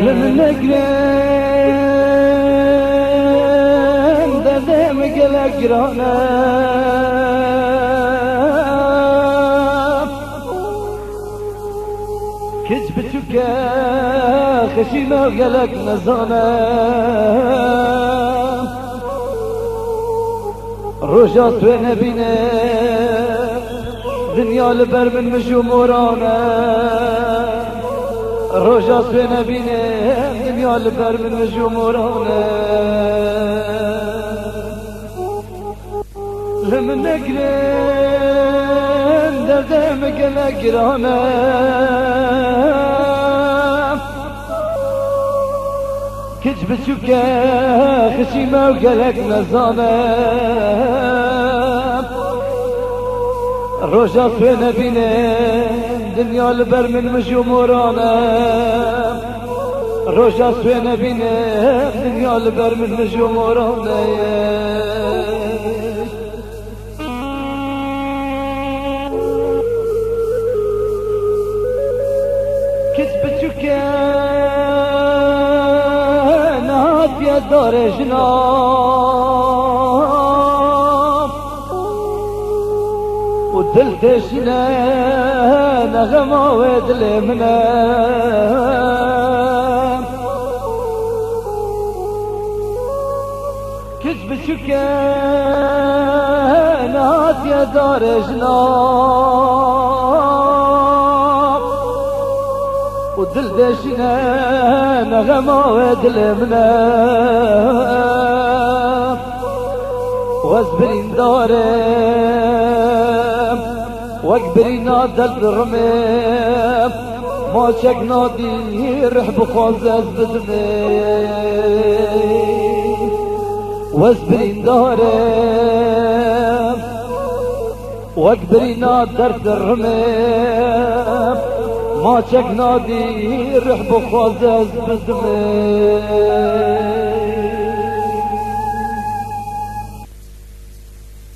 لمن نقرن دادم قلق رانا كذبتك خشيمة وقلق نزانا رجعت ونبينا دنيا لبر من مجمورانا رجعت ونبينا دنيا لبر من مجمورانا لمن نقرن دردم قلق رانا كذبتك خشيمة وقلق نزانا رجعت ونبينا دنيا لبر من مجمورانا رجعت ونبينا دنيا لبر من مجمورانا كذبتك نهات يا دار جناب ودلت شنا نغمة ودلمنا كذبتك نهات يا دار جناب ودل دشنا نغمة ودلمنا واصبرين دارم واكبرين عدل الرميم ما شكنا دير بخوزز بدمي واصبرين دارم واكبرين عدل الرميم ما شكنا دير بخوزز بدمي